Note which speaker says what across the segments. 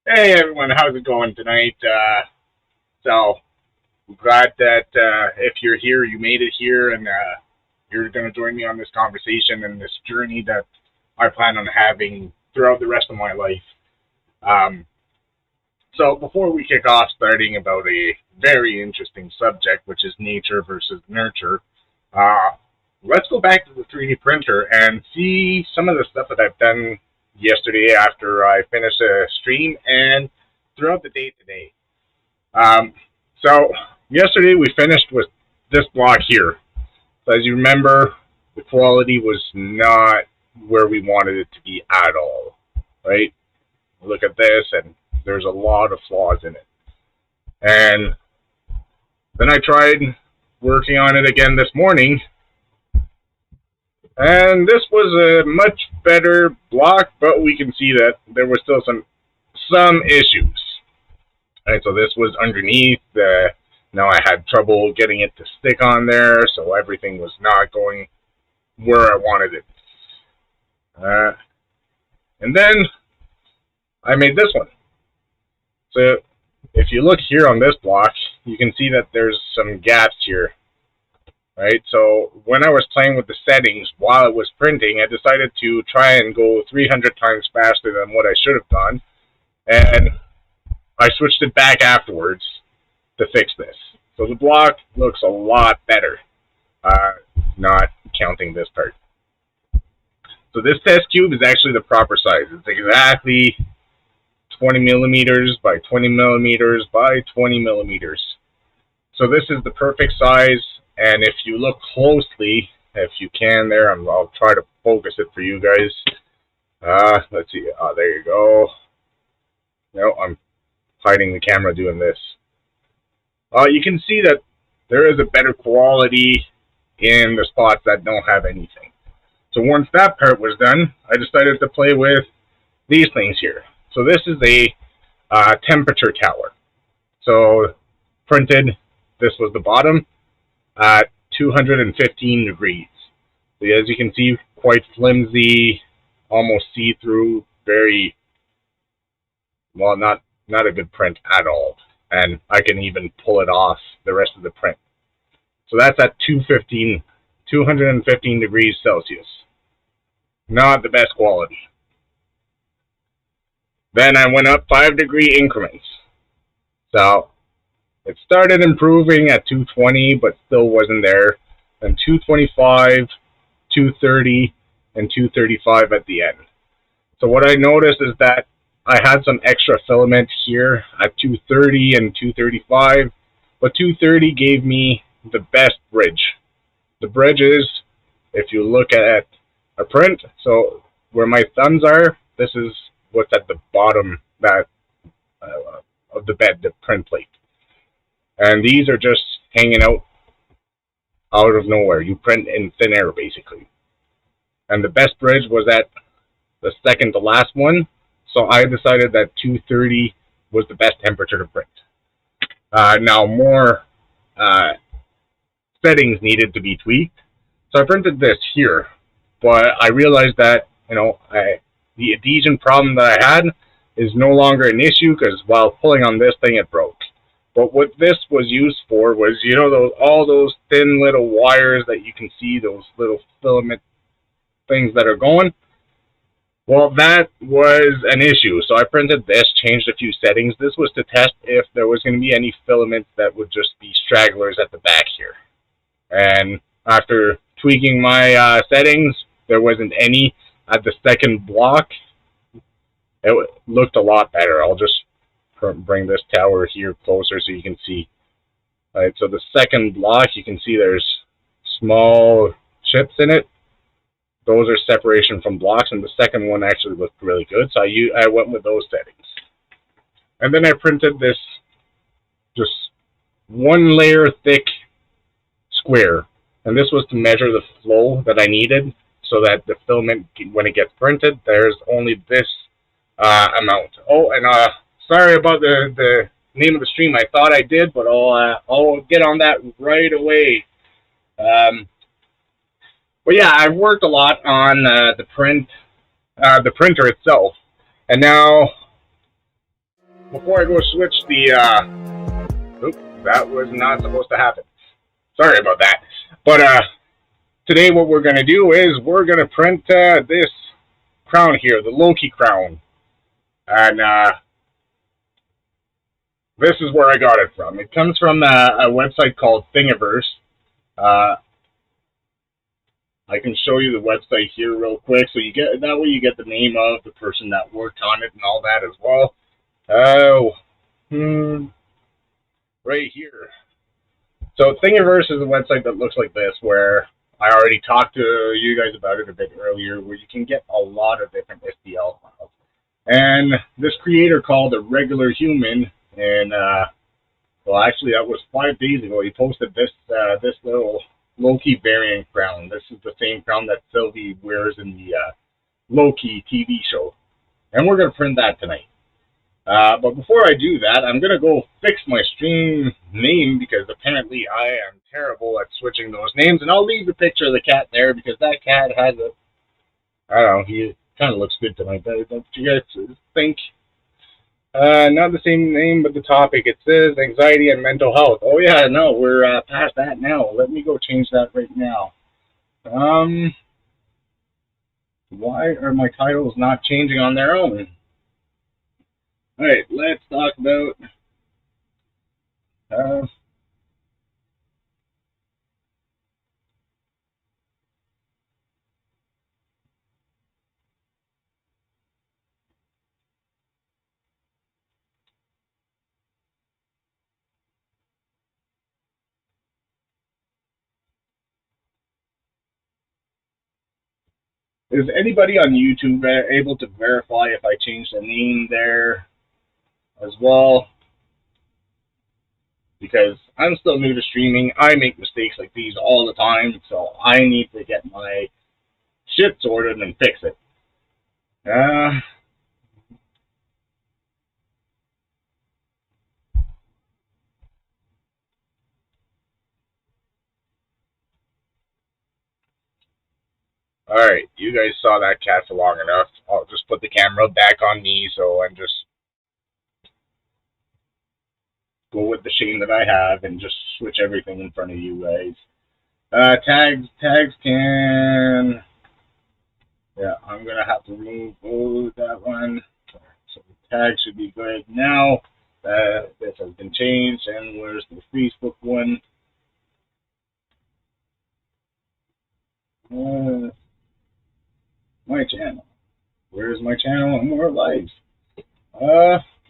Speaker 1: Hey everyone, how's it going tonight? So I'm glad that if you're here, you made it here, and you're going to join me on this conversation and this journey that I plan on having throughout the rest of my life. Um, so before we kick off, starting about a very interesting subject, which is nature versus nurture, uh, let's go back to the 3D printer and see some of the stuff that I've done yesterday after I finished a stream and throughout the day today. Um, so yesterday we finished with this block here. So as you remember, the quality was not where we wanted it to be at all, right? Look at this, and there's a lot of flaws in it. And then I tried working on it again this morning, and this was a much better block, but we can see that there were still some issues. Right, so this was underneath the. Now I had trouble getting it to stick on there, so everything was not going where I wanted it. And then I made this one. So if you look here on this block, you can see that there's some gaps here. Right, so when I was playing with the settings while it was printing, I decided to try and go 300 times faster than what I should have done, and I switched it back afterwards to fix this. So the block looks a lot better, not counting this part. So this test cube is actually the proper size. It's exactly 20 millimeters by 20 millimeters by 20 millimeters. So this is the perfect size, and if you look closely, if you can there, I'll try to focus it for you guys. Let's see. There you go. No, I'm hiding the camera doing this. You can see that there is a better quality in the spots that don't have anything. So once that part was done, I decided to play with these things here. So this is a temperature tower. So printed, this was the bottom, at 215 degrees. So as you can see, quite flimsy, almost see-through, very, well, not a good print at all. And I can even pull it off the rest of the print. So that's at 215 degrees Celsius. Not the best quality. Then I went up 5-degree increments. So it started improving at 220, but still wasn't there. Then 225, 230, and 235 at the end. So what I noticed is that I had some extra filament here at 230 and 235, but 230 gave me the best bridge. The bridge is, if you look at a print, so where my thumbs are, this is what's at the bottom of the bed, the print plate. And these are just hanging out of nowhere. You print in thin air, basically. And the best bridge was at the second to last one. So I decided that 230 was the best temperature to print. Now more settings needed to be tweaked. So I printed this here, but I realized that, the adhesion problem that I had is no longer an issue because while pulling on this thing, it broke. But what this was used for was, all those thin little wires that you can see, those little filament things that are going. Well, that was an issue. So I printed this, changed a few settings. This was to test if there was going to be any filaments that would just be stragglers at the back here. And after tweaking my settings, there wasn't any at the second block. It looked a lot better. I'll just bring this tower here closer so you can see. All right, so the second block, you can see there's small chips in it. Those are separation from blocks, and the second one actually looked really good, so I went with those settings. And then I printed this just one layer thick square, and this was to measure the flow that I needed so that the filament, when it gets printed, there's only this amount. Oh, and sorry about the name of the stream. I thought I did, but I'll get on that right away. But yeah, I've worked a lot on the printer itself, and now before I go switch the, oops, that was not supposed to happen. Sorry about that. But today what we're going to do is we're going to print this crown here, the Loki crown. And this is where I got it from. It comes from a website called Thingiverse. I can show you the website here real quick, so you get that way you get the name of the person that worked on it and all that as well. Right here. So Thingiverse is a website that looks like this, where I already talked to you guys about it a bit earlier, where you can get a lot of different STL files. And this creator called a regular human, and well, actually that was 5 days ago. He posted this this little Loki Variant crown. This is the same crown that Sylvie wears in the Loki TV show, and we're gonna print that tonight. But before I do that, I'm going to go fix my stream name, because apparently I am terrible at switching those names. And I'll leave the picture of the cat there, because that cat has a, I don't know, he kind of looks good tonight. Don't you guys think? Not the same name, but the topic. It says anxiety and mental health. Oh yeah, no, we're past that now. Let me go change that right now. Why are my titles not changing on their own? Alright, let's talk about is anybody on YouTube able to verify if I changed the name there as well? Because I'm still new to streaming. I make mistakes like these all the time, so I need to get my shit sorted and fix it. Alright, you guys saw that cat for long enough. I'll just put the camera back on me, so I'm just go with the shame that I have and just switch everything in front of you guys. Tags can, yeah, I'm gonna have to remove that one. So the tag should be good now. This has been changed. And where's the Facebook one? My channel. Where's my channel? And more lives.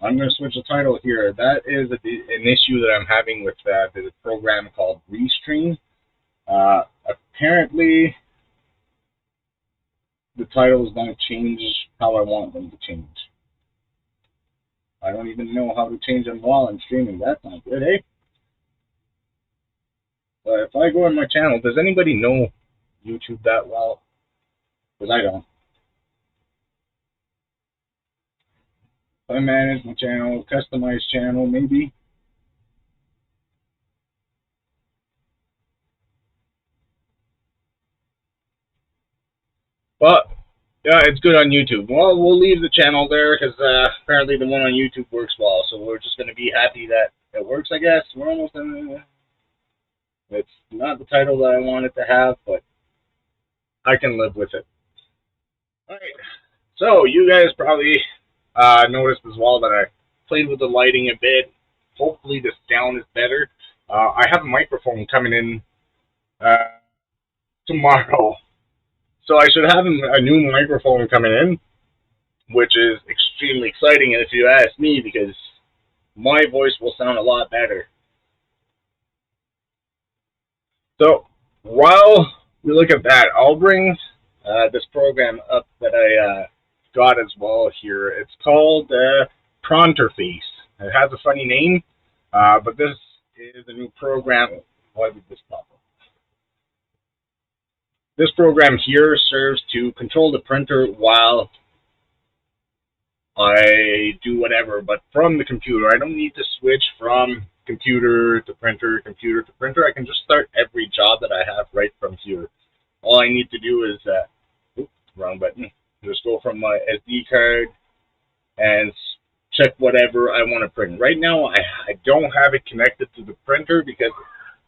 Speaker 1: I'm going to switch the title here. That is an issue that I'm having with the program called Restream. Apparently, the titles don't change how I want them to change. I don't even know how to change them while I'm streaming. That's not good, eh? But if I go on my channel, does anybody know YouTube that well? Because I don't. I manage my channel, customize channel, maybe. But yeah, it's good on YouTube. Well, we'll leave the channel there, because apparently the one on YouTube works well. So we're just going to be happy that it works, I guess. We're almost done. It's not the title that I wanted to have, but I can live with it. Alright, so you guys probably noticed as well that I played with the lighting a bit. Hopefully the sound is better. I have a microphone coming in tomorrow. So I should have a new microphone coming in, which is extremely exciting, if you ask me, because my voice will sound a lot better. So while we look at that, I'll bring this program up that I got as well here. It's called Pronterface. It has a funny name, but this is a new program. Why did this pop up? This program here serves to control the printer while I do whatever, but from the computer. I don't need to switch from computer to printer, computer to printer. I can just start every job that I have right from here. All I need to do is, oops, wrong button. Just go from my SD card and check whatever I want to print. Right now, I don't have it connected to the printer because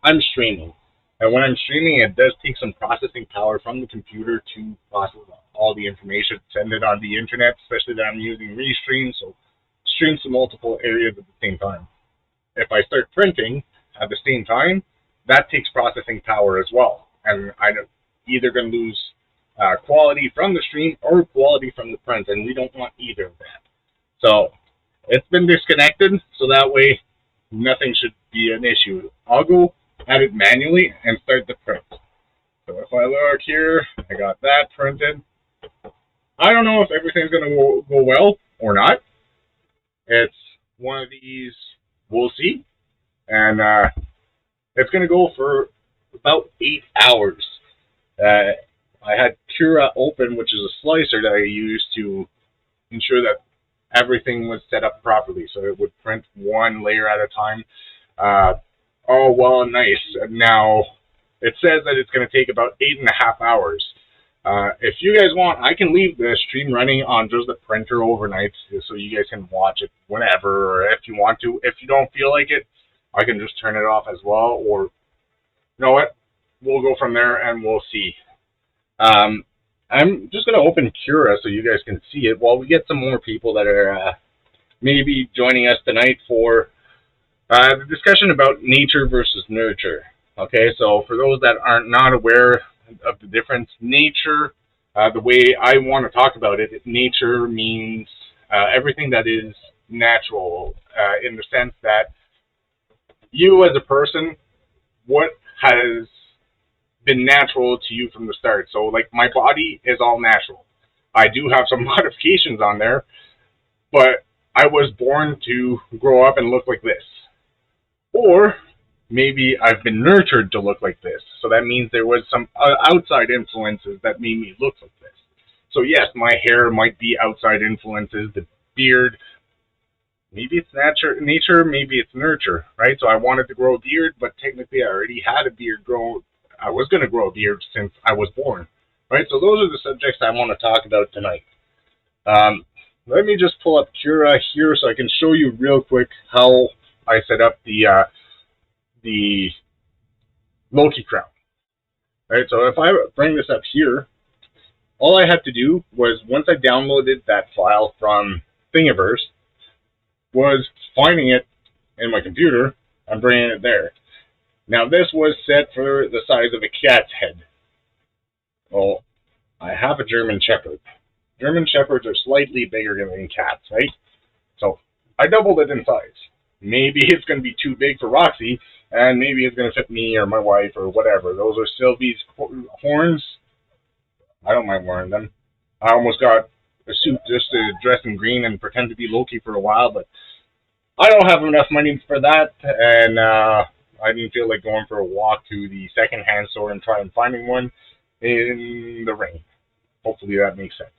Speaker 1: I'm streaming. And when I'm streaming, it does take some processing power from the computer to process all the information, send it on the internet, especially that I'm using Restream, so streams to multiple areas at the same time. If I start printing at the same time, that takes processing power as well. And I'm either going to lose quality from the stream or quality from the print, and we don't want either of that. So it's been disconnected, so that way nothing should be an issue. I'll go at it manually and start the print. So if I look here, I got that printed. I don't know if everything's going to go well or not. It's one of these, we'll see. And it's going to go for about 8 hours. I had Cura open, which is a slicer that I use to ensure that everything was set up properly, so it would print one layer at a time. Oh, well, nice. Now, it says that it's going to take about 8.5 hours. If you guys want, I can leave the stream running on just the printer overnight so you guys can watch it whenever, or if you want to. If you don't feel like it, I can just turn it off as well, or you know what? We'll go from there and we'll see. I'm just going to open Cura so you guys can see it while we get some more people that are maybe joining us tonight for the discussion about nature versus nurture. Okay, so for those that are not aware of the difference, nature, the way I want to talk about it, nature means everything that is natural, in the sense that you as a person, what has been natural to you from the start. So like my body is all natural. I do have some modifications on there, but I was born to grow up and look like this. Or maybe I've been nurtured to look like this. So that means there was some outside influences that made me look like this. So yes, my hair might be outside influences, the beard, maybe it's nature, maybe it's nurture, right? So I wanted to grow a beard, but technically I already had a beard grown. I was going to grow a beard since I was born, right? So those are the subjects I want to talk about tonight. Let me just pull up Cura here so I can show you real quick how I set up the Loki crown, right? So if I bring this up here, all I had to do was, once I downloaded that file from Thingiverse, was finding it in my computer and bringing it there. Now this was set for the size of a cat's head. Well, I have a German Shepherd. German Shepherds are slightly bigger than cats, right? So I doubled it in size. Maybe it's going to be too big for Roxy, and maybe it's going to fit me or my wife or whatever. Those are Sylvie's horns. I don't mind wearing them. I almost got a suit just to dress in green and pretend to be Loki for a while, but I don't have enough money for that, and I didn't feel like going for a walk to the second-hand store and trying finding one in the rain. Hopefully that makes sense.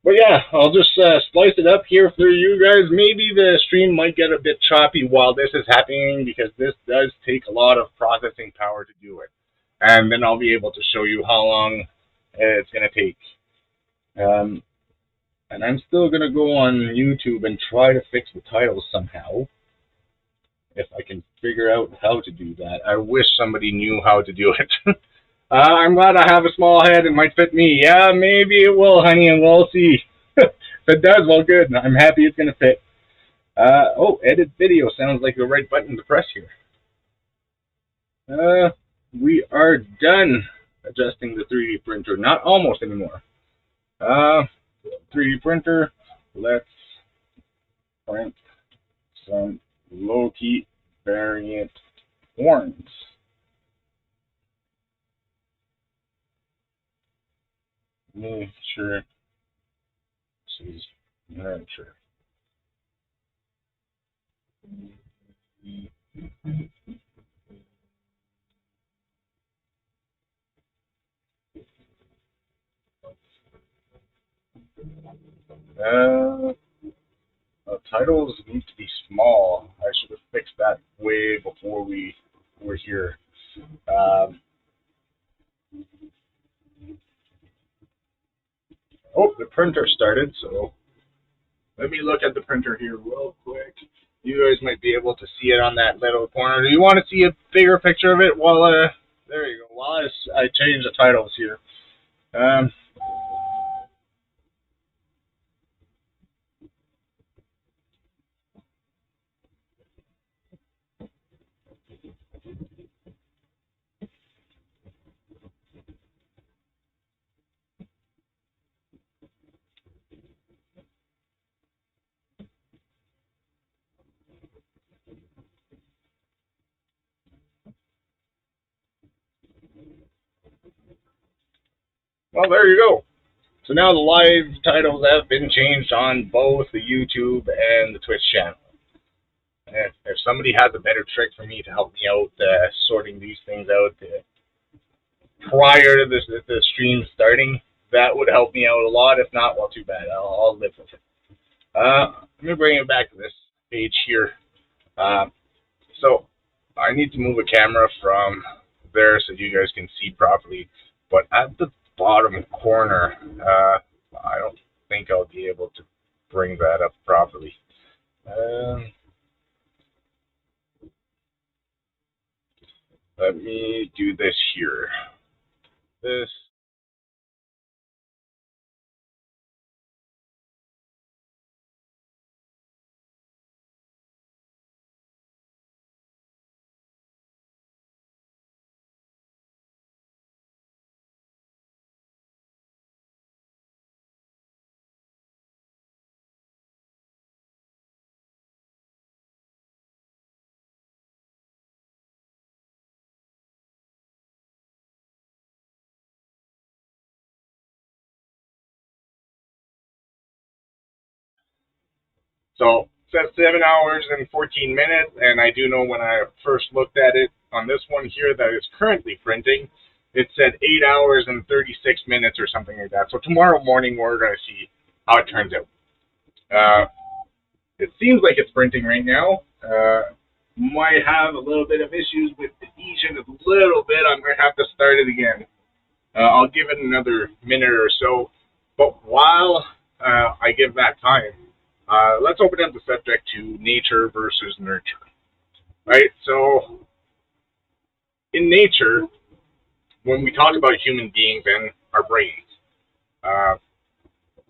Speaker 1: But yeah, I'll just splice it up here for you guys. Maybe the stream might get a bit choppy while this is happening, because this does take a lot of processing power to do it. And then I'll be able to show you how long it's going to take. And I'm still going to go on YouTube and try to fix the titles somehow, if I can figure out how to do that. I wish somebody knew how to do it. I'm glad I have a small head. It might fit me. Yeah, maybe it will, honey, and we'll see. If it does, well, good. I'm happy it's going to fit. Oh, edit video sounds like the right button to press here. We are done adjusting the 3D printer. Not almost anymore. 3D printer. Let's print some Loki Variant Horns. Nature versus nurture. Titles need to be small. I should have fixed that way before we were here. Oh, the printer started, so Let me look at the printer here real quick. You guys might be able to see it on that little corner. Do you want to see a bigger picture of it? While there you go. While I change the titles here. Well, there you go. So now the live titles have been changed on both the YouTube and the Twitch channel. If somebody has a better trick for me to help me out sorting these things out prior to the stream starting, that would help me out a lot. If not, well, too bad. I'll live with it. Let me bring it back to this page here. So I need to move a camera from there so you guys can see properly. But at the bottom corner, I don't think I'll be able to bring that up properly. Let me do this here. This. So it says 7 hours and 14 minutes, and I do know when I first looked at it on this one here that is currently printing, it said 8 hours and 36 minutes or something like that. So tomorrow morning we're going to see how it turns out. It seems like it's printing right now. Might have a little bit of issues with adhesion, a little bit. I might have to start it again. I'll give it another minute or so. But while I give that time, let's open up the subject to nature versus nurture. Right? So, in nature, when we talk about human beings and our brains,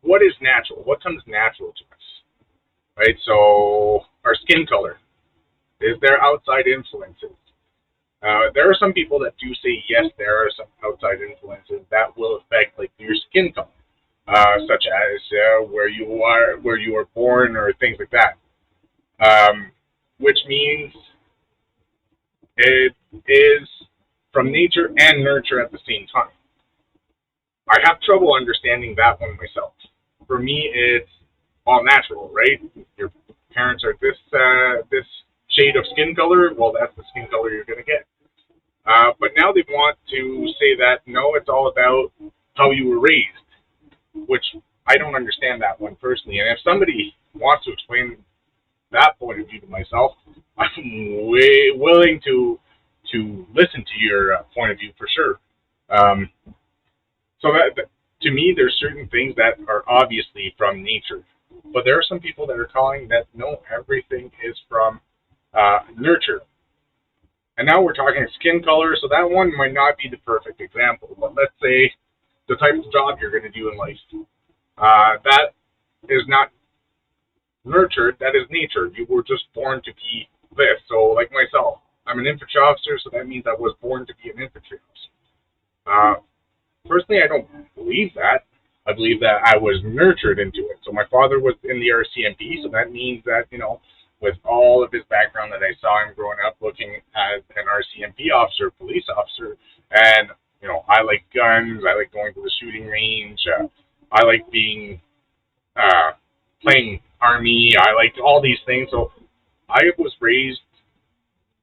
Speaker 1: what is natural? What comes natural to us? Right? So, our skin color. Is there outside influences? There are some people that do say yes, there are some outside influences that will affect like your skin color. Such as where you were born or things like that, which means it is from nature and nurture at the same time. I have trouble understanding that one myself. For me, it's all natural, right? Your parents are this shade of skin color. Well, that's the skin color you're gonna get. But now they want to say that no, it's all about how you were raised, which I don't understand that one personally. And if somebody wants to explain that point of view to myself, I'm way willing to listen to your point of view for sure. So that to me, there's certain things that are obviously from nature, but there are some people that are calling that no, everything is from nurture. And now we're talking skin color, so that one might not be the perfect example. But let's say the type of job you're going to do in life. That is not nurtured, that is nature. You were just born to be this. So, like myself, I'm an infantry officer, so that means I was born to be an infantry officer. Personally, I don't believe that. I believe that I was nurtured into it. So my father was in the RCMP, so that means that, with all of his background that I saw him growing up looking as an RCMP officer, police officer, and I like guns. I like going to the shooting range. I like playing army. I like all these things. So I was raised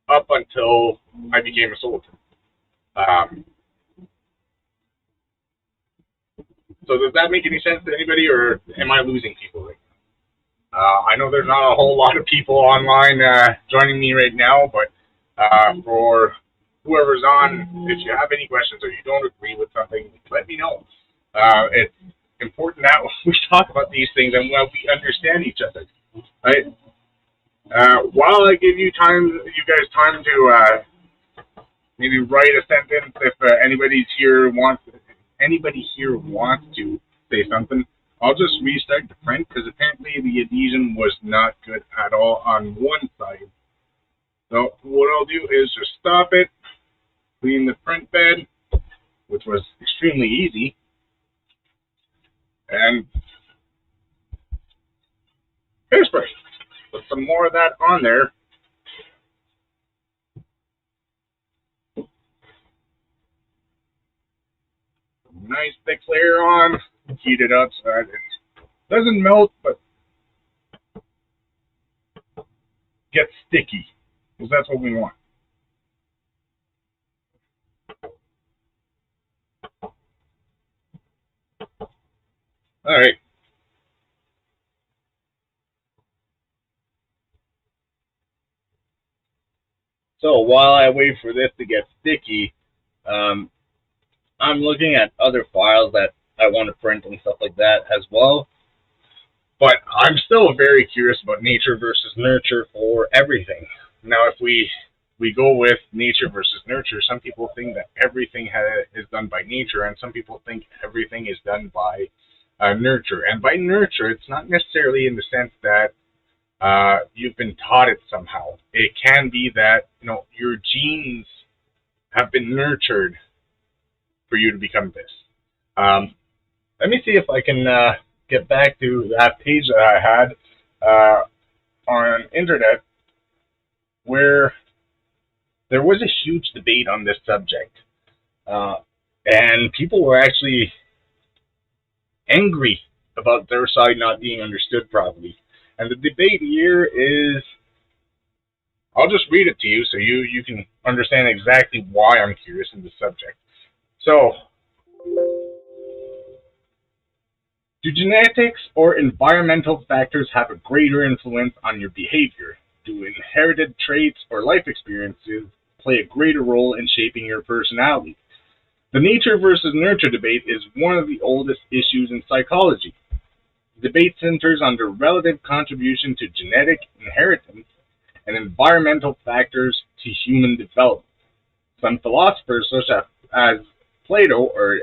Speaker 1: up until I became a soldier. So does that make any sense to anybody, or am I losing people right now? I know there's not a whole lot of people online joining me right now, but for whoever's on, if you have any questions or you don't agree with something, let me know. important that we talk about these things and when we understand each other, right? While I give you guys time to maybe write a sentence, if anybody here wants to say something, I'll just restart the print because apparently the adhesion was not good at all on one side. So what I'll do is just stop it, clean the print bed, which was extremely easy, and hairspray. Put some more of that on there. Nice thick layer on, heat it up so that it doesn't melt, but gets sticky, because that's what we want. Alright. So while I wait for this to get sticky, I'm looking at other files that I want to print and stuff like that as well. But I'm still very curious about nature versus nurture for everything. Now, if we go with nature versus nurture, some people think that everything is done by nature, and some people think everything is done by nurture. And by nurture, it's not necessarily in the sense that you've been taught it somehow. It can be that your genes have been nurtured for you to become this. Let me see if I can get back to that page that I had on internet where there was a huge debate on this subject. And people were actually angry about their side not being understood properly. And the debate here is, I'll just read it to you so you can understand exactly why I'm curious in this subject. So, do genetics or environmental factors have a greater influence on your behavior? Do inherited traits or life experiences play a greater role in shaping your personality? The nature versus nurture debate is one of the oldest issues in psychology. The debate centers on the relative contribution to genetic inheritance and environmental factors to human development. Some philosophers, such as Plato or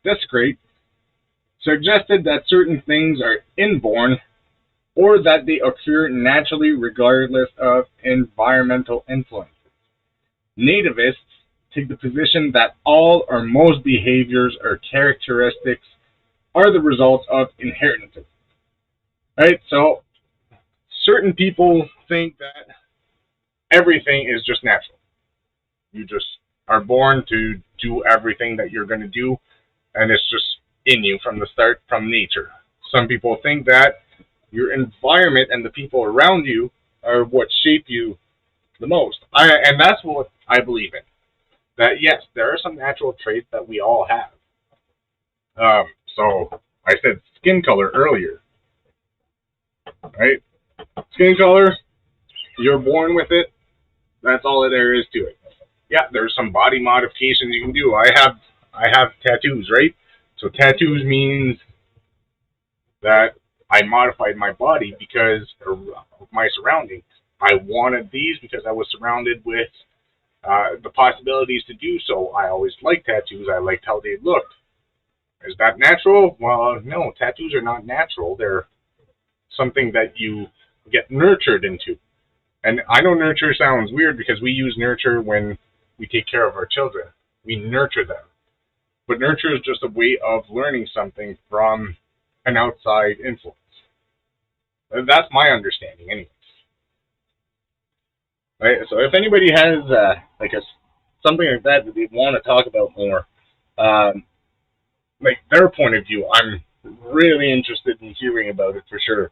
Speaker 1: Descartes, suggested that certain things are inborn or that they occur naturally regardless of environmental influences. Nativists take the position that all or most behaviors or characteristics are the result of inheritance. Right? So, certain people think that everything is just natural. You just are born to do everything that you're going to do, and it's just in you from the start, from nature. Some people think that your environment and the people around you are what shape you the most. And that's what I believe in. That yes, there are some natural traits that we all have. So I said skin color earlier, right? Skin color, you're born with it. That's all there is to it. Yeah, there's some body modifications you can do. I have tattoos, right? So tattoos means that I modified my body because of my surroundings. I wanted these because I was surrounded with the possibilities to do so. I always liked tattoos. I liked how they looked. Is that natural? Well, no, tattoos are not natural. They're something that you get nurtured into. And I know nurture sounds weird because we use nurture when we take care of our children. We nurture them. But nurture is just a way of learning something from an outside influence. That's my understanding, anyways. Right? So if anybody has something like that they want to talk about more, like their point of view, I'm really interested in hearing about it for sure.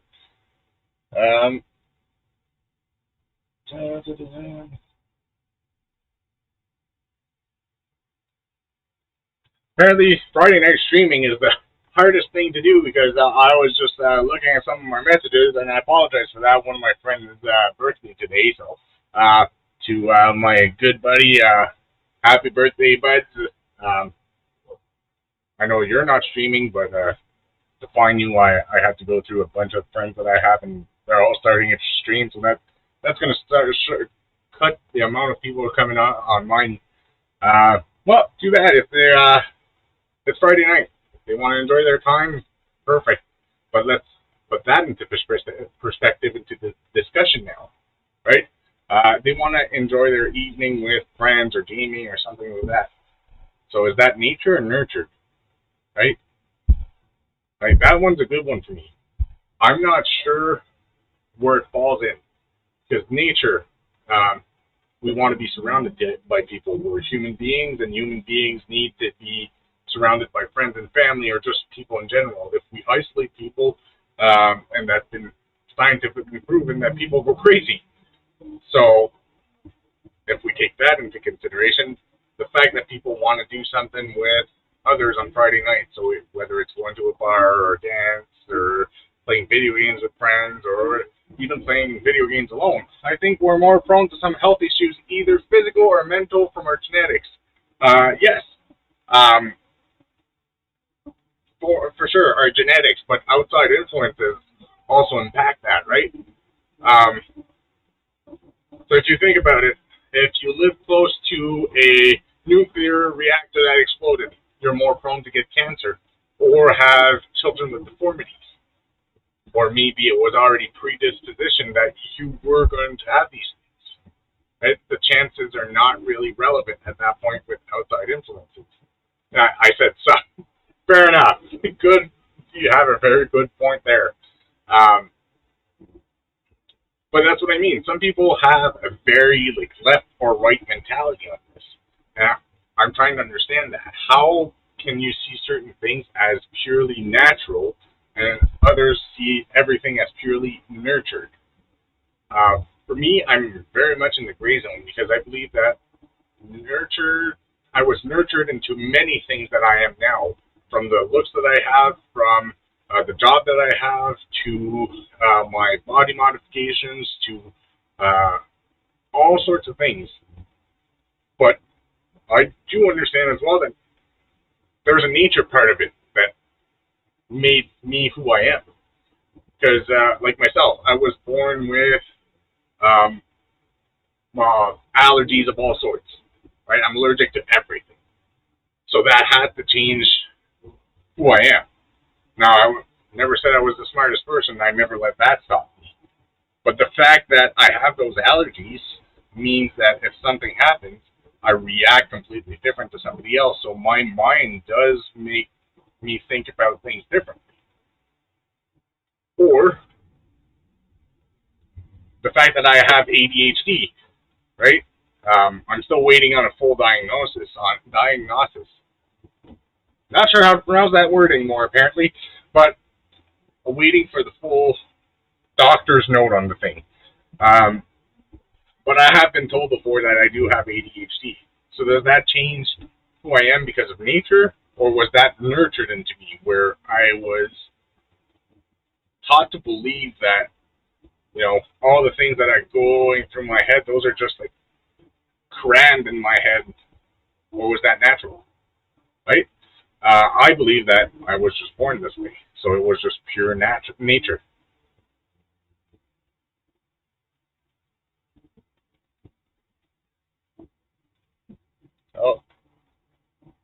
Speaker 1: Apparently, Friday night streaming is the hardest thing to do because I was just looking at some of my messages, and I apologize for that. One of my friends' birthday today, so to my good buddy, happy birthday, buds. I know you're not streaming, but to find you, I had to go through a bunch of friends that I have, and they're all starting to stream. So that's going to cut the amount of people coming on mine. Well, too bad if they it's Friday night. If they want to enjoy their time, perfect. But let's put that into perspective into the discussion now, right? They want to enjoy their evening with friends or gaming or something like that. So is that nature or nurtured, right? Like that one's a good one for me. I'm not sure where it falls in because nature, we want to be surrounded by people. We're human beings, and human beings need to be surrounded by friends and family, or just people in general. If we isolate people, and that's been scientifically proven that people go crazy. So if we take that into consideration, the fact that people want to do something with others on Friday night, so whether it's going to a bar or dance or playing video games with friends or even playing video games alone, I think we're more prone to some health issues, either physical or mental, from our genetics. Yes, for sure, our genetics, but outside influences also impact that, right? So if you think about it, if you live close to a nuclear reactor that exploded, you're more prone to get cancer or have children with deformities. Or maybe it was already predispositioned that you were going to have these things. Right? The chances are not really relevant at that point with outside influences. I said some. Fair enough. Good. You have a very good point there. But that's what I mean. Some people have a very left or right mentality on this. And I'm trying to understand that. How can you see certain things as purely natural and others see everything as purely nurtured? For me, I'm very much in the gray zone because I believe that I was nurtured into many things that I am now, from the looks that I have, from the job that I have, to my body modifications, to all sorts of things. But I do understand as well that there's a nature part of it that made me who I am. Because, like myself, I was born with allergies of all sorts. Right? I'm allergic to everything. So that had to change who I am. Now, I never said I was the smartest person. I never let that stop me. But the fact that I have those allergies means that if something happens, I react completely different to somebody else. So my mind does make me think about things differently. Or the fact that I have ADHD, right? I'm still waiting on a full diagnosis. Not sure how to pronounce that word anymore, apparently, but waiting for the full doctor's note on the thing. But I have been told before that I do have ADHD. So does that change who I am because of nature, or was that nurtured into me, where I was taught to believe that, all the things that are going through my head, those are just crammed in my head, or was that natural, right? I believe that I was just born this way, so it was just pure nature. Oh,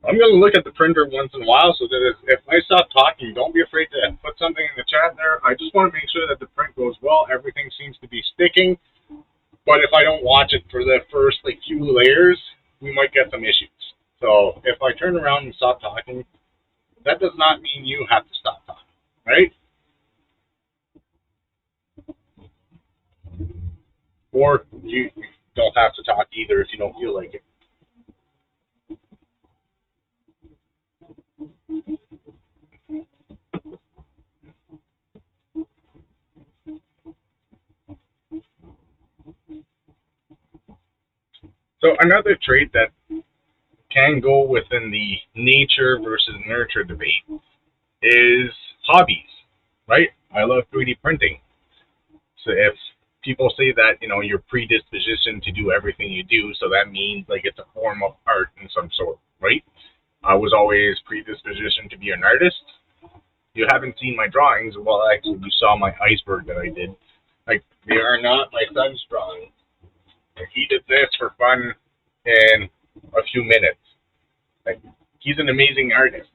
Speaker 1: I'm going to look at the printer once in a while, so that if I stop talking, don't be afraid to put something in the chat there. I just want to make sure that the print goes well. Everything seems to be sticking, but if I don't watch it for the first few layers, we might get some issues. So if I turn around and stop talking, that does not mean you have to stop talking, right? Or you don't have to talk either if you don't feel like it. So another trait that can go within the nature versus nurture debate is hobbies, right? I love 3D printing. So if people say that, you're predispositioned to do everything you do, so that means it's a form of art in some sort, right? I was always predispositioned to be an artist. You haven't seen my drawings. Well, actually, you saw my iceberg that I did. Like, they are not my son's drawings. He did this for fun in a few minutes. Like, he's an amazing artist.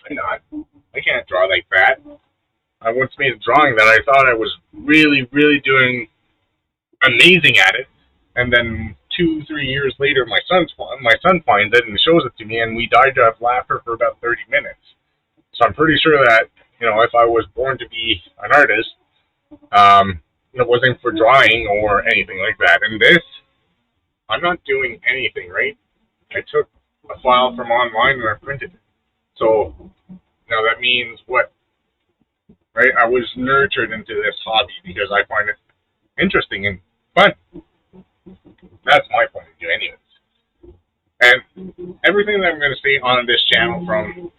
Speaker 1: I'm not. I can't draw like that. I once made a drawing that I thought I was really, really doing amazing at it, and then 2, 3 years later, my son finds it and shows it to me, and we died of laughter for about 30 minutes. So I'm pretty sure that, if I was born to be an artist, it wasn't for drawing or anything like that. And this, I'm not doing anything, right? I took a file from online and I printed it. So now that means what? Right? I was nurtured into this hobby because I find it interesting and fun. That's my point of view, anyways. And everything that I'm going to say on this channel from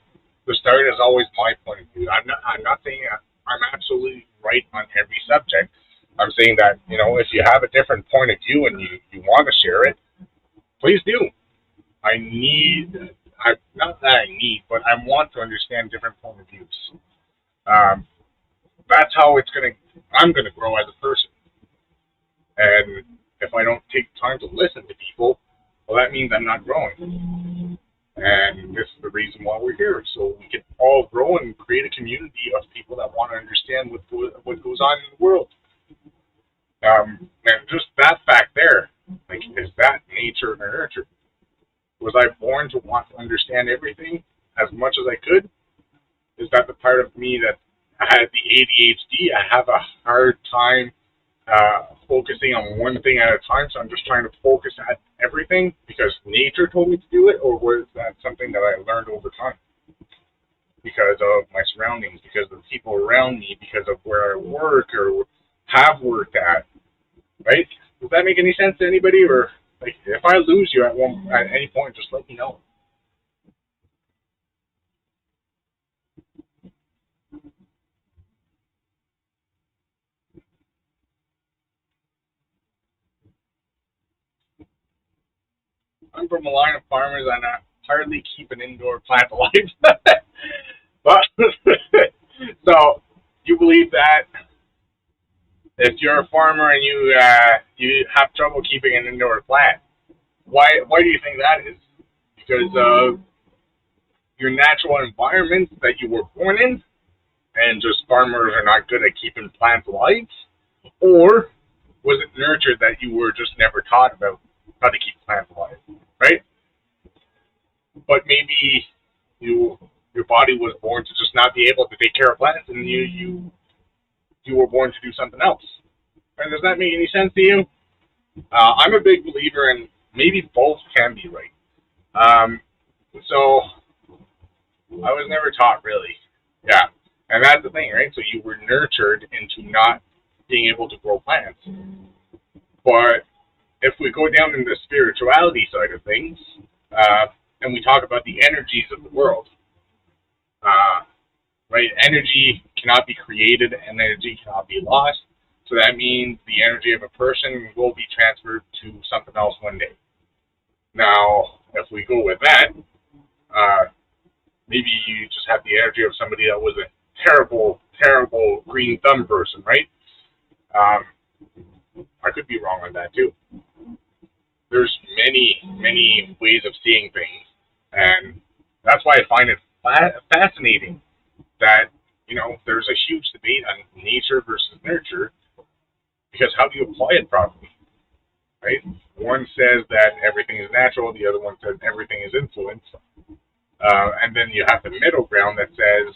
Speaker 1: the start is always my point of view. I'm not saying I'm absolutely right on every subject. I'm saying that, if you have a different point of view and you want to share it, please do. Not that I need, but I want to understand different point of views. That's how I'm going to grow as a person. And if I don't take time to listen to people, well, that means I'm not growing. And this is the reason why we're here, so we can all grow and create a community of people that want to understand what goes on in the world. And just that fact there, like, is that nature or nurture? Was I born to want to understand everything as much as I could? Is that the part of me that I had the ADHD? I have a hard time focusing on one thing at a time, so I'm just trying to focus at everything because nature told me to do it, or was that something that I learned over time because of my surroundings, because of the people around me, because of where I work or have worked at, right? Does that make any sense to anybody? Or, like, if I lose you at any point, just let me know. I'm from a line of farmers and I hardly keep an indoor plant alive. But so you believe that if you're a farmer and you have trouble keeping an indoor plant, why do you think that is? Because of your natural environment that you were born in, and just farmers are not good at keeping plants alive, or was it nurtured that you were just never taught about how to keep plants alive, right? But maybe your body was born to just not be able to take care of plants, and you were born to do something else. And does that make any sense to you? I'm a big believer in maybe both can be right. So I was never taught, really. Yeah, and that's the thing, right? So you were nurtured into not being able to grow plants. But if we go down in the spirituality side of things, and we talk about the energies of the world, right? Energy cannot be created and energy cannot be lost. So that means the energy of a person will be transferred to something else one day. Now, if we go with that, maybe you just have the energy of somebody that was a terrible, terrible green thumb person, right? I could be wrong on that too. There's many, many ways of seeing things, and that's why I find it fascinating that, there's a huge debate on nature versus nurture, because how do you apply it properly, right? One says that everything is natural, the other one says everything is influenced, and then you have the middle ground that says,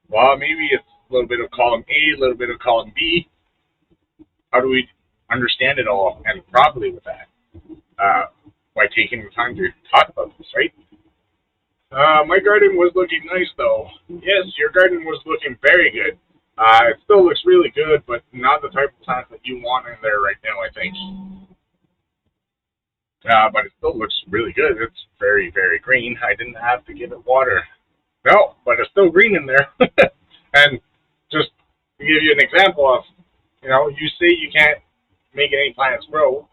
Speaker 1: well, maybe it's a little bit of column A, a little bit of column B. How do we understand it all and properly with that? By taking the time to talk about this, right? My garden was looking nice, though. Yes, your garden was looking very good. It still looks really good, but not the type of plants that you want in there right now, I think. But it still looks really good. It's very, very green. I didn't have to give it water. No, but it's still green in there. And just to give you an example of, you say you can't make any plants grow,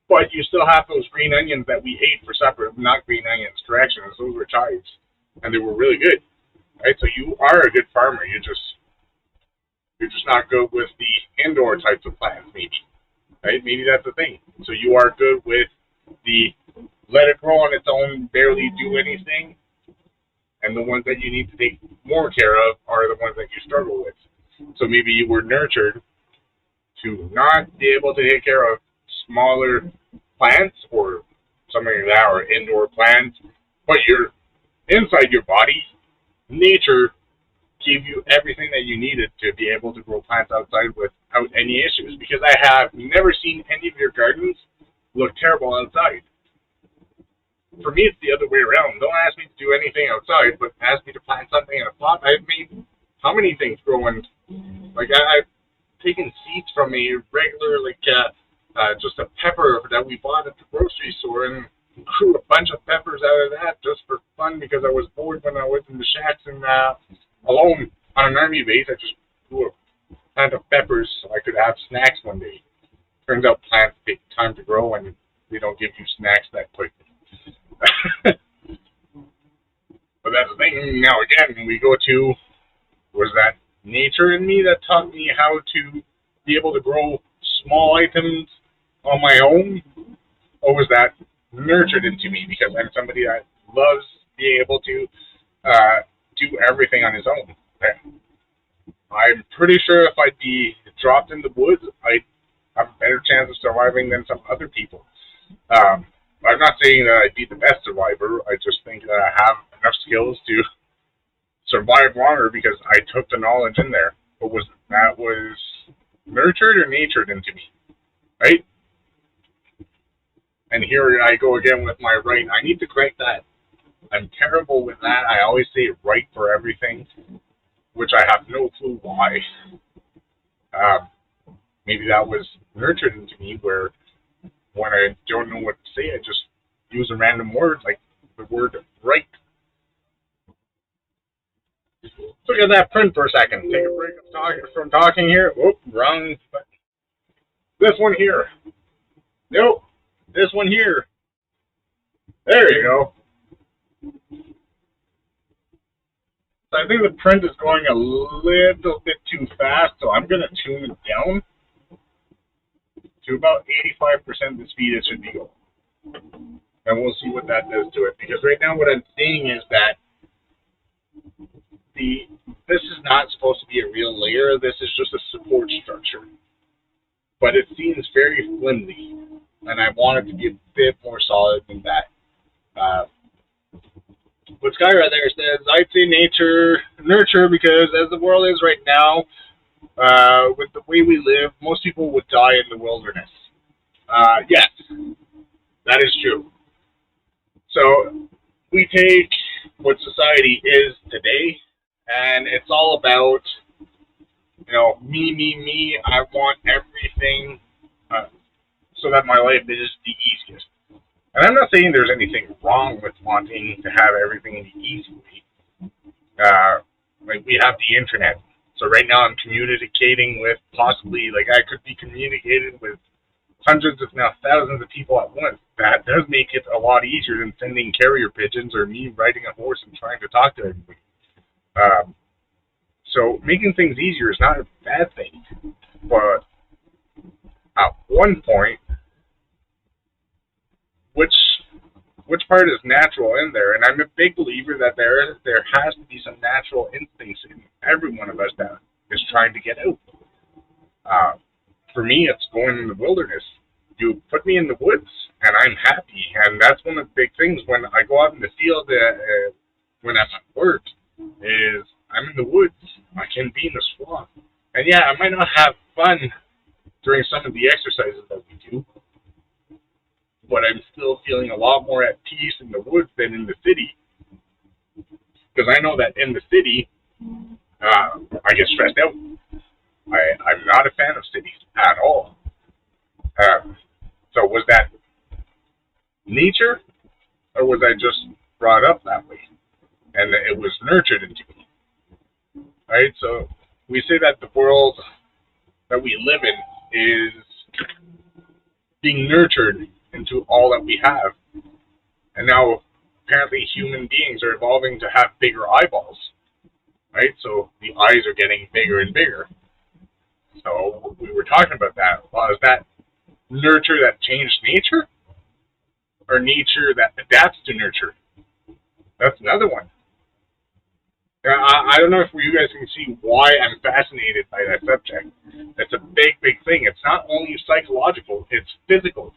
Speaker 1: But you still have those green onions that we ate for supper. Not green onions, corrections. Those were chives, and they were really good. Right? So you are a good farmer. You're just not good with the indoor types of plants, maybe. Right? Maybe that's the thing. So you are good with the let it grow on its own, barely do anything, and the ones that you need to take more care of are the ones that you struggle with. So maybe you were nurtured to not be able to take care of smaller plants or something like that, or indoor plants, but you're inside your body. Nature gave you everything that you needed to be able to grow plants outside without any issues. Because I have never seen any of your gardens look terrible outside. For me, it's the other way around. Don't ask me to do anything outside, but ask me to plant something in a pot. I've made how many things growing? Like I've taken seeds from a regular, just a pepper that we bought at the grocery store, and grew a bunch of peppers out of that just for fun because I was bored when I was in the shacks and alone on an army base. I just grew a plant of peppers so I could have snacks one day. Turns out plants take time to grow and they don't give you snacks that quick. But that's the thing. Now again, we go to, was that nature in me that taught me how to be able to grow small items on my own, or was that nurtured into me because I'm somebody that loves being able to do everything on his own? I'm pretty sure if I'd be dropped in the woods, I'd have a better chance of surviving than some other people. I'm not saying that I'd be the best survivor. I just think that I have enough skills to survive longer because I took the knowledge in there. But was nurtured or natured into me, right? And here I go again with my right. I need to correct that. I'm terrible with that. I always say right for everything, which I have no clue why. Maybe that was nurtured into me, where when I don't know what to say, I just use a random word, like the word right. Look at that print for a second. Take a break from talking here. Whoop, wrong. This one here. Nope. This one here. There you go. So I think the print is going a little bit too fast, so I'm going to tune it down to about 85% the speed it should be going. And we'll see what that does to it. Because right now what I'm seeing is that this is not supposed to be a real layer. This is just a support structure. But it seems very flimsy. And I want it to be a bit more solid than that. But Skyra there says, I'd say nurture, because as the world is right now, with the way we live, most people would die in the wilderness. Yes, that is true. So we take what society is today, and it's all about, me. I want everything so that my life is the easiest. And I'm not saying there's anything wrong with wanting to have everything the easy way. We have the internet. So right now I'm communicating with possibly, I could be communicating with hundreds, if not thousands of people at once. That does make it a lot easier than sending carrier pigeons or me riding a horse and trying to talk to everybody. So making things easier is not a bad thing. But at one point, which part is natural in there? And I'm a big believer that there has to be some natural instincts in every one of us that is trying to get out. For me, it's going in the wilderness. You put me in the woods, and I'm happy. And that's one of the big things when I go out in the field, when I'm at work, is I'm in the woods. I can be in the swamp. And yeah, I might not have fun during some of the exercises that we do, but I'm still feeling a lot more at peace in the woods than in the city. Because I know that in the city, I get stressed out. I'm not a fan of cities at all. So was that nature, or was I just brought up that way? And it was nurtured into me. Right? So we say that the world that we live in is being nurtured into all that we have. And now, apparently, human beings are evolving to have bigger eyeballs, right? So the eyes are getting bigger and bigger. So we were talking about that. Well, is that nurture that changed nature? Or nature that adapts to nurture? That's another one. I don't know if you guys can see why I'm fascinated by that subject. It's a big, big thing. It's not only psychological, it's physical.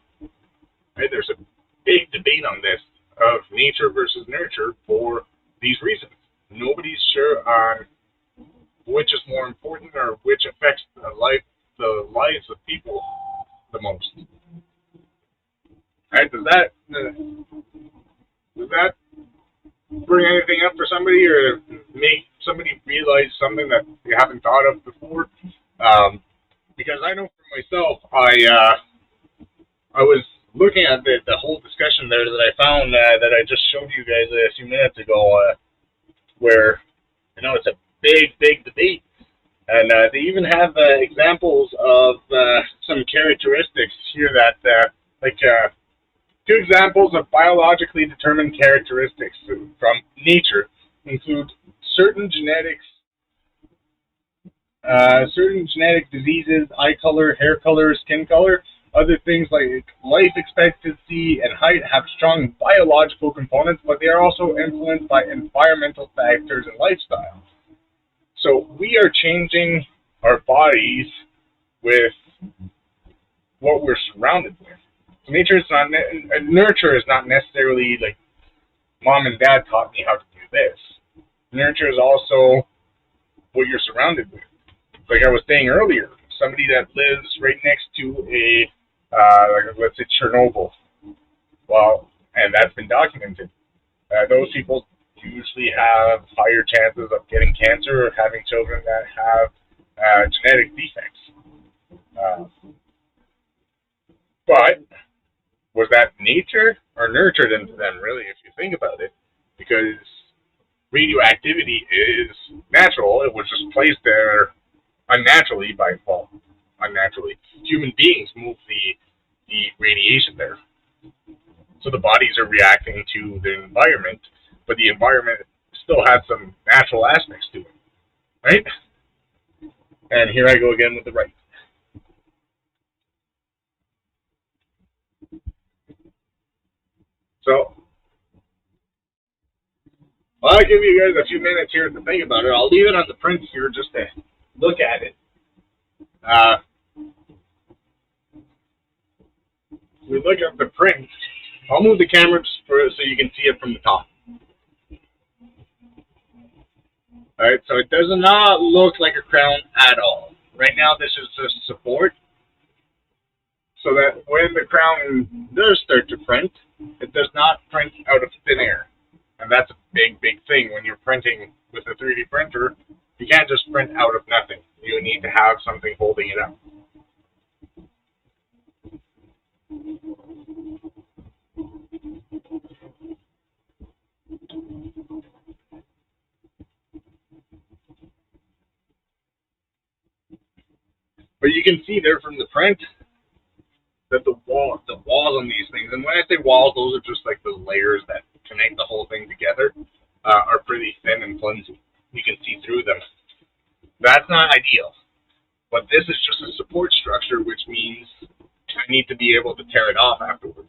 Speaker 1: Right? There's a big debate on this of nature versus nurture for these reasons. Nobody's sure on which is more important or which affects the lives of people the most. Right? Does that bring anything up for somebody, or make somebody realize something that they haven't thought of before? Because I know for myself, I was looking at the whole discussion there that I found that I just showed you guys a few minutes ago, where it's a big, big debate, and they even have examples of some characteristics here that two examples of biologically determined characteristics from nature include certain genetic diseases, eye color, hair color, skin color. Other things like life expectancy and height have strong biological components, but they are also influenced by environmental factors and lifestyle. So we are changing our bodies with what we're surrounded with. Nurture is not necessarily like mom and dad taught me how to do this. Nurture is also what you're surrounded with. Like I was saying earlier, somebody that lives right next to let's say Chernobyl. Well, and that's been documented. Those people usually have higher chances of getting cancer or having children that have genetic defects. But was that nature or nurtured into them, really, if you think about it? Because radioactivity is natural. It was just placed there unnaturally unnaturally. Human beings move the radiation there. So the bodies are reacting to the environment, but the environment still has some natural aspects to it, right? And here I go again with the right. So, I'll give you guys a few minutes here to think about it. I'll leave it on the print here just to look at it. We look at the print. I'll move the camera so you can see it from the top. Alright, so it does not look like a crown at all. Right now this is just support, so that when the crown does start to print, it does not print out of thin air. And that's a big, big thing. When you're printing with a 3D printer, you can't just print out of nothing. You need to have something holding it up. But you can see there from the print that the walls on these things, and when I say walls, those are just like the layers that connect the whole thing together, are pretty thin and flimsy. You can see through them. That's not ideal. But this is just a support structure, which means I need to be able to tear it off afterwards.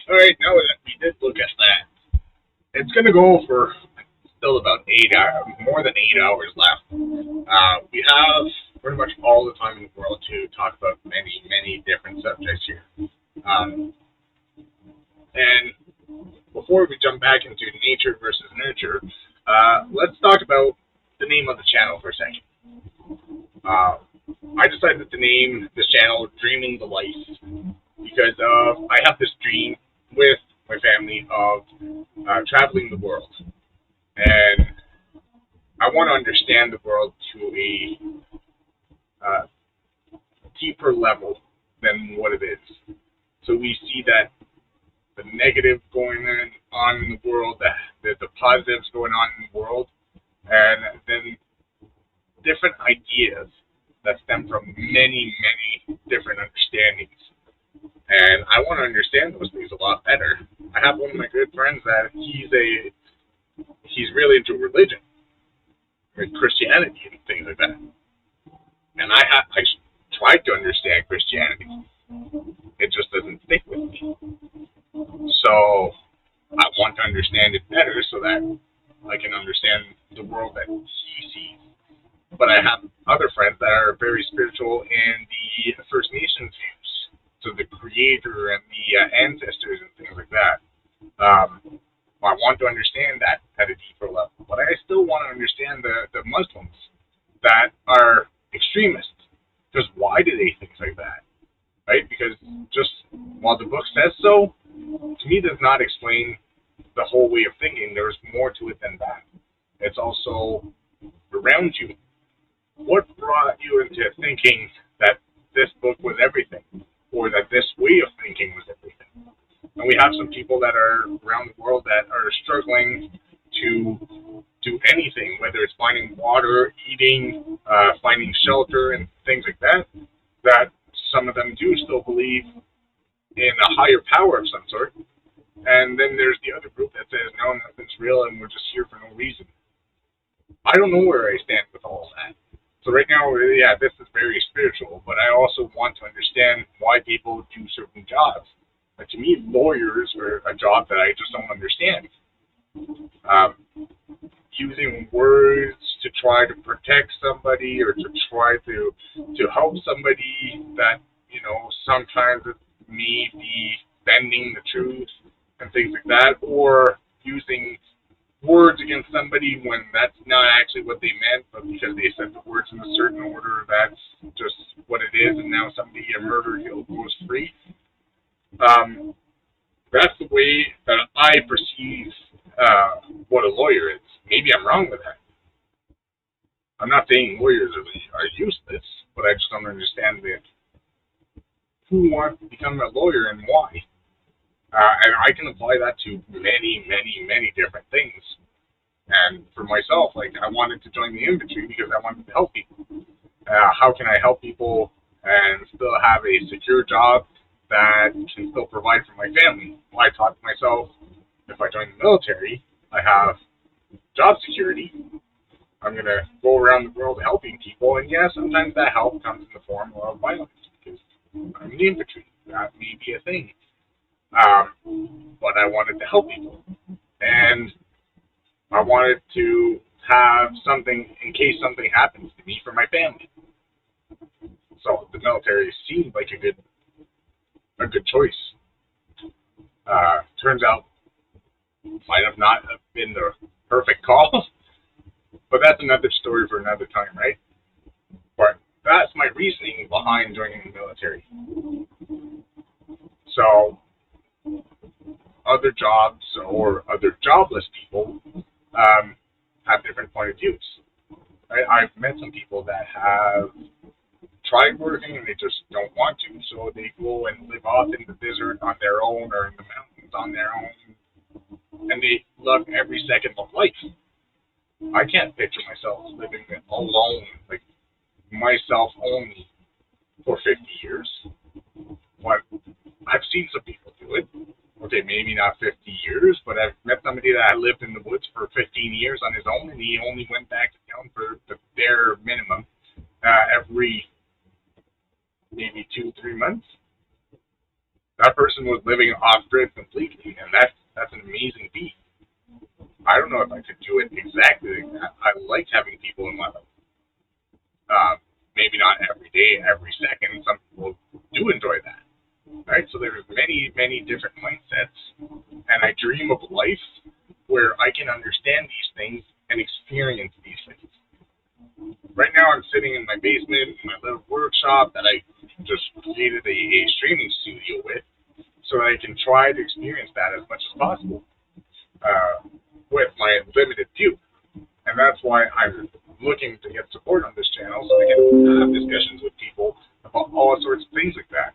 Speaker 1: Alright, now that we did look at that, it's going to go for still about 8 hours, more than 8 hours left. We have pretty much all the time in the world to talk about many, many different subjects here. And before we jump back into nature versus nurture, let's talk about the name of the channel for a second. I decided to name this channel Dreaming the Life because I have this dream with my family of traveling the world, and I want to understand the world to a deeper level than what it is. So we see that the negative going on in the world, the positives going on in the world, and then different ideas that stem from many, many different understandings. And I want to understand those things a lot better. I have one of my good friends that he's really into religion, like Christianity and things like that. And I tried to understand Christianity. It just doesn't stick with me. So I want to understand it better so that I can understand the world that he sees. But I have other friends that are very spiritual in the First Nations views, so the Creator and the ancestors and things like that. I want to understand that at a deeper level, but I still want to understand the Muslims that are extremists. Because why do they think like that? Right? Because just while the book says so, to me does not explain the whole way of thinking. There's more to it than that. It's also around you. What brought you into thinking that this book was everything, or that this way of thinking was everything? And we have some people that are around the world that are struggling to do anything, whether it's finding water, eating, finding shelter, and things like that, that some of them do still believe in a higher power of some sort. And then there's the other group that says, no, nothing's real, and we're just here for no reason. I don't know where I stand with all of that. So right now, yeah, this is very spiritual, but I also want to understand why people do certain jobs. But to me, lawyers are a job that I just don't understand. Using words to try to protect somebody or to try to help somebody that, sometimes it may be bending the truth and things like that, or using words against somebody when that's not actually what they meant, but because they said the words in a certain order, that's just what it is, and now somebody get murdered, he'll goes free. That's the way that I perceive what a lawyer is. Maybe I'm wrong with that. I'm not saying lawyers are useless, but I just don't understand who wants to become a lawyer and why. And I can apply that to many, many, many different things. And for myself, I wanted to join the infantry because I wanted to help people. How can I help people and still have a secure job that can still provide for my family? Well, I thought to myself, if I join the military, I have job security. I'm going to go around the world helping people, and yeah, sometimes that help comes in the form of violence because I'm in the infantry. That may be a thing. But I wanted to help people, and I wanted to have something in case something happens to me for my family. So the military seemed like a good choice. Turns out might have not been the perfect call, but that's another story for another time, right? But that's my reasoning behind joining the military. So other jobs or other jobless people have different point of views. Right? I've met some people that have tried working and they just don't want to, so they go and live off in the desert on their own or in the mountains on their own, and they love every second of life. I can't picture myself living alone, like myself only, for 50 years. But I've seen some people do it. Okay, maybe not 50 years, but I've met somebody that lived in the woods for 15 years on his own, and he only went back to town for the bare minimum every maybe 2-3 months. That person was living off-grid completely, and that's an amazing feat. I don't know if I could do it exactly like that. I like having people in my life. Maybe not every day, every second. Some people do enjoy that. Right? So there's many, many different mindsets, and I dream of a life where I can understand these things and experience these things. Right now I'm sitting in my basement, in my little workshop that I just created a streaming studio with, so I can try to experience that as much as possible with my limited view. And that's why I'm looking to get support on this channel, so I can have discussions with people about all sorts of things like that.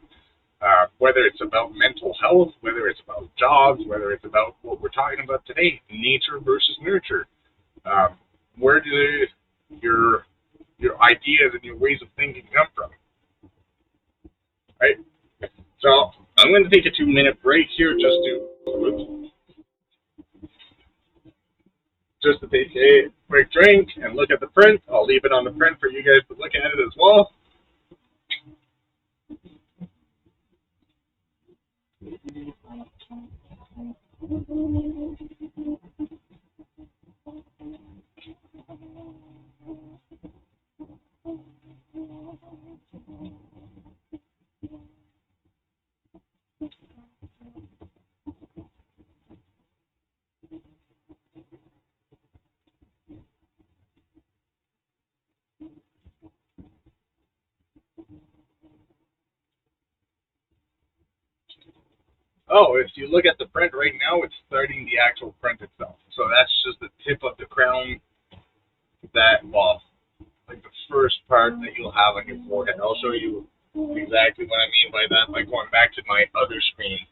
Speaker 1: Whether it's about mental health, whether it's about jobs, whether it's about what we're talking about today, nature versus nurture. Where do your ideas and your ways of thinking come from? Right? So I'm going to take a 2-minute break here just to take a quick drink and look at the print. I'll leave it on the print for you guys to look at it as well. Oh, if you look at the print right now, it's starting the actual print itself. So that's just the tip of the crown that, well, like the first part that you'll have on your forehead. I'll show you exactly what I mean by that by going back to my other screen.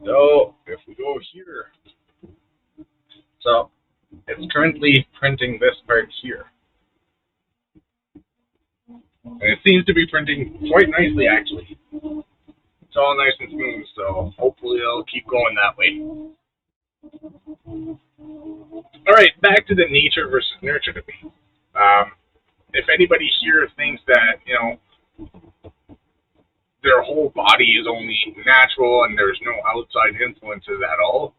Speaker 1: So if we go here, so it's currently printing this part here. And it seems to be printing quite nicely, actually. It's all nice and smooth, so hopefully it'll keep going that way. Alright, back to the nature versus nurture debate. If anybody here thinks that, you know, their whole body is only natural and there's no outside influences at all,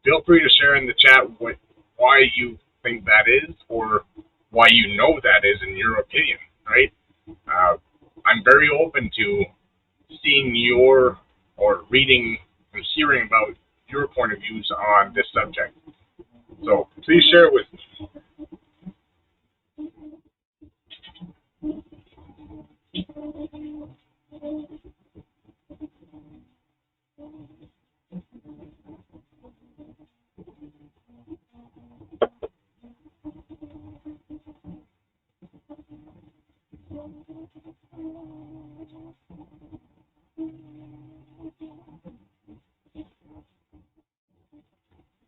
Speaker 1: feel free to share in the chat why you think that is, or why you know that is in your opinion, right? I'm very open to seeing your, or reading and hearing about your point of views on this subject. So please share it with me.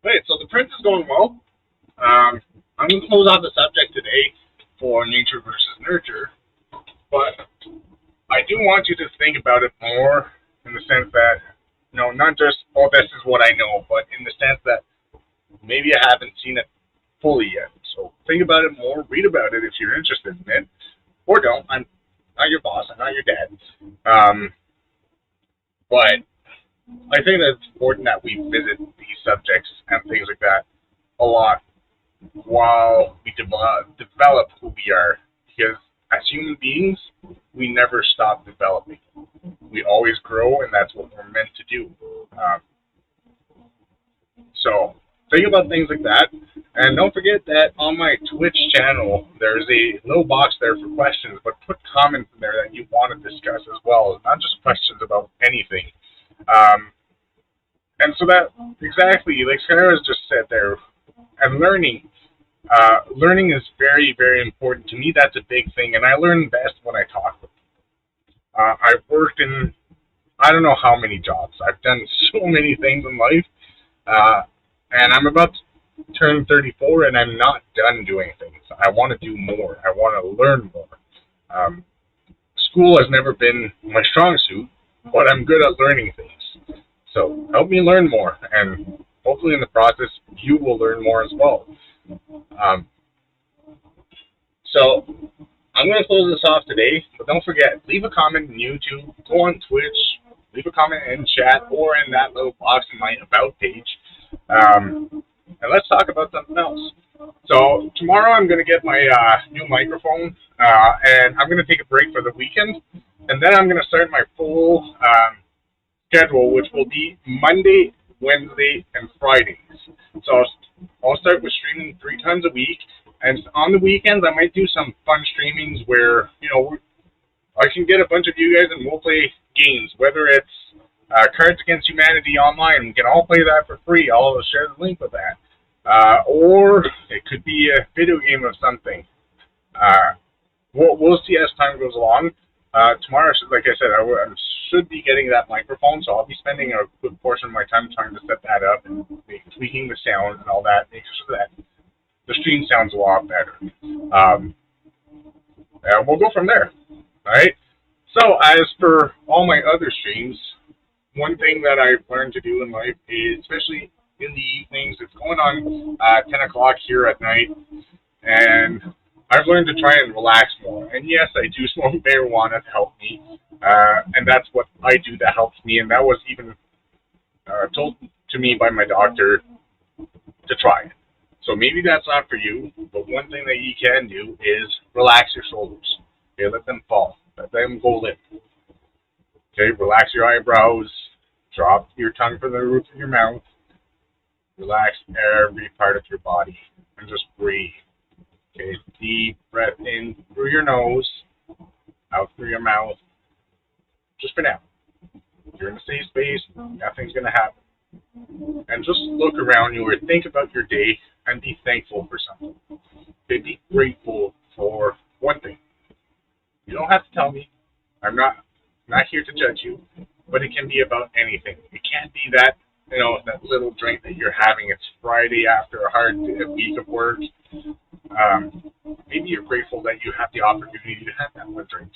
Speaker 1: Right, so the print is going well. I'm going to close out the subject today for nature versus nurture, but I do want you to think about it more in the sense that, you know, not just, oh, this is what I know, but in the sense that maybe I haven't seen it fully yet. So think about it more, read about it if you're interested in it, or don't. I'm not your boss, I'm not your dad. But I think that it's important that we visit these subjects and things like that a lot while we develop who we are. Because as human beings, we never stop developing. We always grow, and that's what we're meant to do. So think about things like that. And don't forget that on my Twitch channel, there's a little box there for questions, but put comments in there that you want to discuss as well, not just questions about anything. And so that, exactly, like Sarah's just said there, and learning is very, very important. To me, that's a big thing, and I learn best when I talk with people. I've worked in, I don't know how many jobs. I've done so many things in life, and I'm about to turn 34, and I'm not done doing things. I want to do more. I want to learn more. School has never been my strong suit, but I'm good at learning things. So help me learn more, and hopefully in the process, you will learn more as well. So I'm going to close this off today, but don't forget, leave a comment on YouTube, go on Twitch, leave a comment in chat or in that little box in my About page, and let's talk about something else. So tomorrow I'm going to get my new microphone, and I'm going to take a break for the weekend, and then I'm going to start my full schedule, which will be Monday, Wednesday, and Fridays. So I'll start with streaming 3 times a week, and on the weekends I might do some fun streamings where, you know, I can get a bunch of you guys and we'll play games, whether it's Cards Against Humanity online. We can all play that for free. I'll share the link with that. Or it could be a video game of something. We'll see as time goes along. Tomorrow, like I said, I should be getting that microphone, so I'll be spending a good portion of my time trying to set that up and tweaking the sound and all that, make sure that the stream sounds a lot better. And we'll go from there. All right. So as for all my other streams, one thing that I've learned to do in life is, especially in the evenings, it's going on 10 o'clock here at night, and I've learned to try and relax more. And yes, I do smoke marijuana to help me, and that's what I do that helps me. And that was even told to me by my doctor to try it. So maybe that's not for you, but one thing that you can do is relax your shoulders. Okay, let them fall. Let them go limp. Okay, relax your eyebrows. Drop your tongue from the roof of your mouth. Relax every part of your body and just breathe. Okay, deep breath in through your nose, out through your mouth. Just for now. You're in a safe space. Nothing's going to happen. And just look around you or think about your day and be thankful for something. Okay, be grateful for one thing. You don't have to tell me. I'm not here to judge you, but it can be about anything. It can't be that, that little drink that you're having. It's Friday after a hard week of work. Maybe you're grateful that you have the opportunity to have that one drink.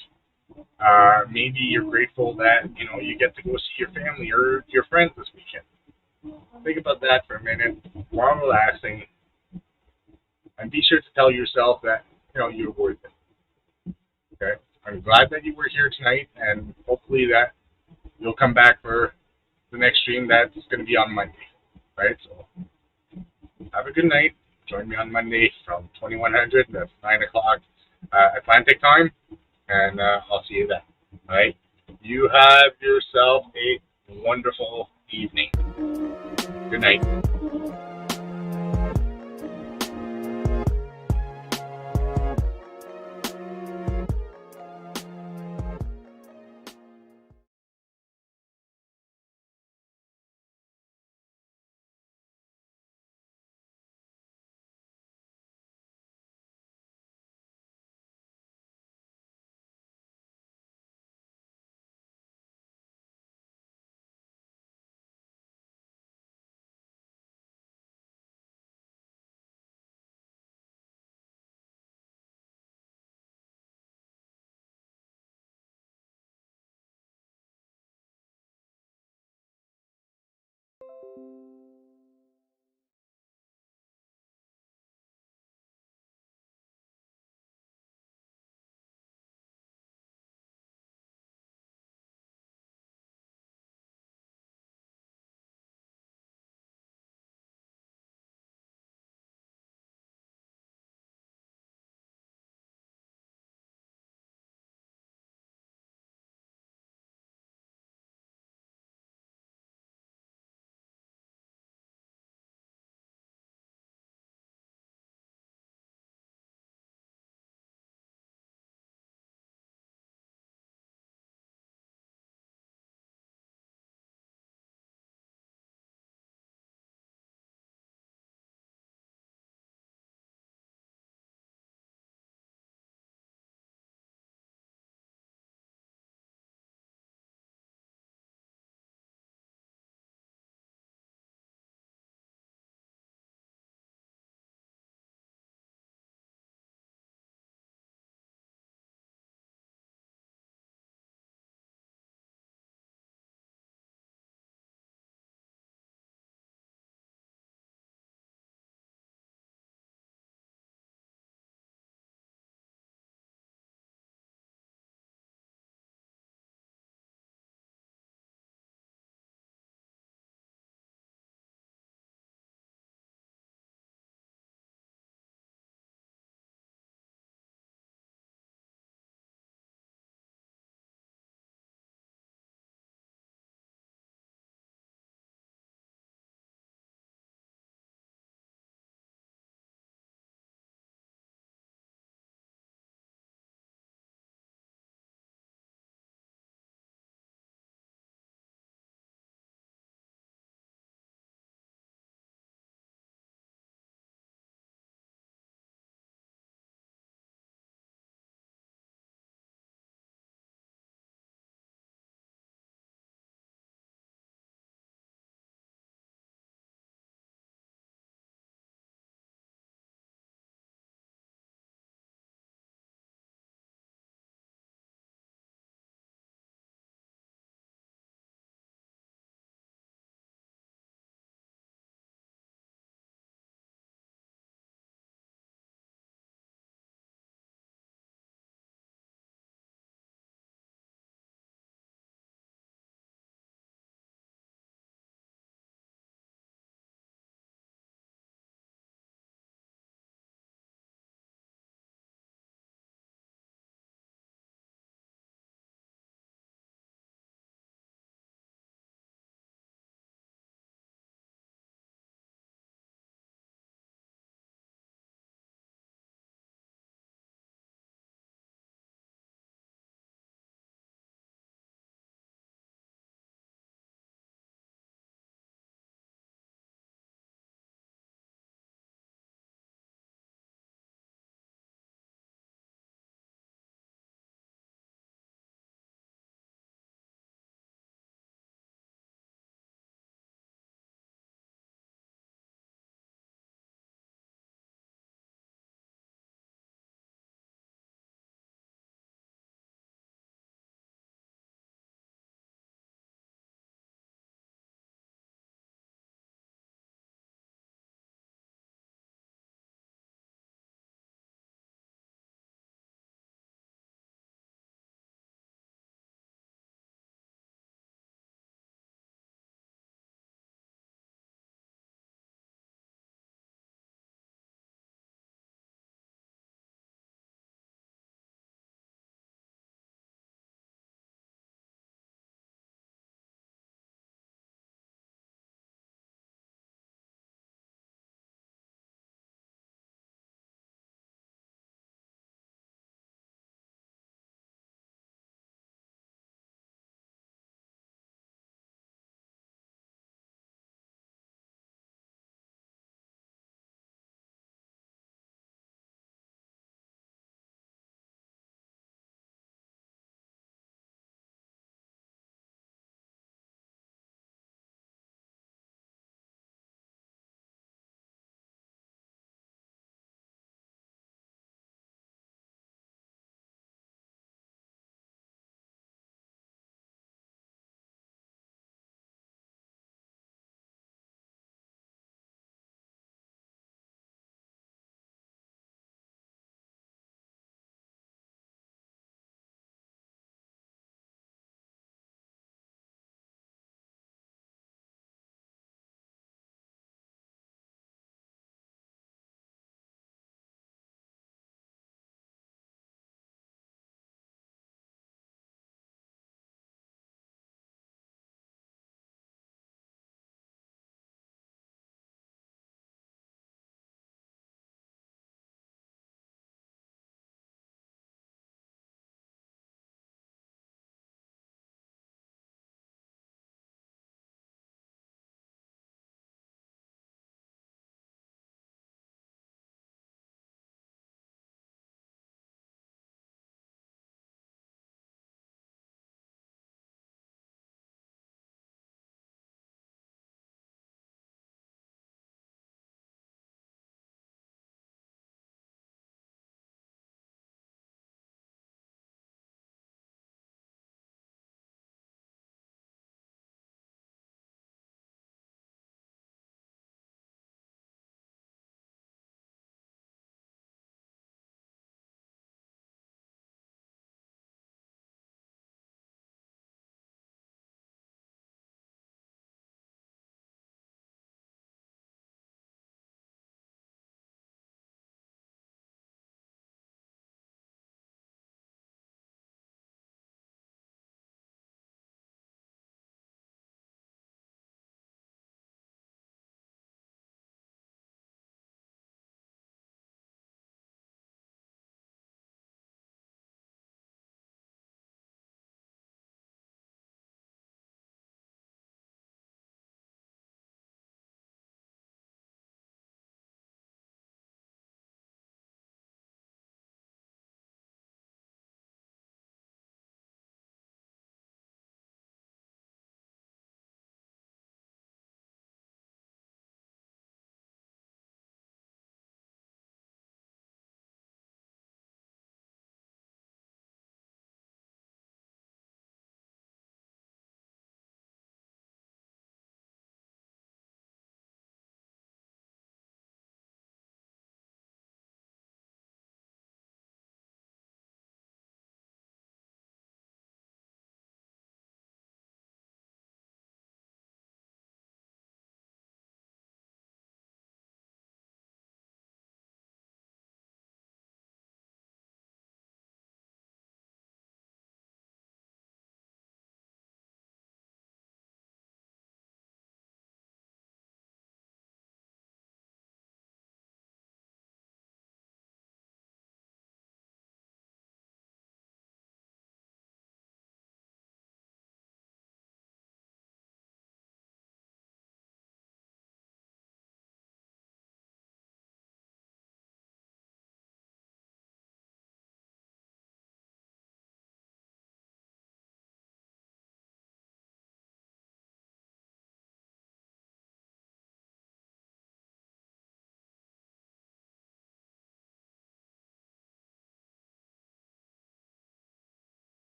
Speaker 1: Maybe you're grateful that, you get to go see your family or your friends this weekend. Think about that for a minute while relaxing, and be sure to tell yourself that, you're worth it. Okay? I'm glad that you were here tonight, and hopefully that you'll come back for the next stream that's going to be on Monday. Right? So have a good night. Join me on Monday from 2100. That's 9 o'clock Atlantic time, and I'll see you then. All right? You have yourself a wonderful evening. Good night.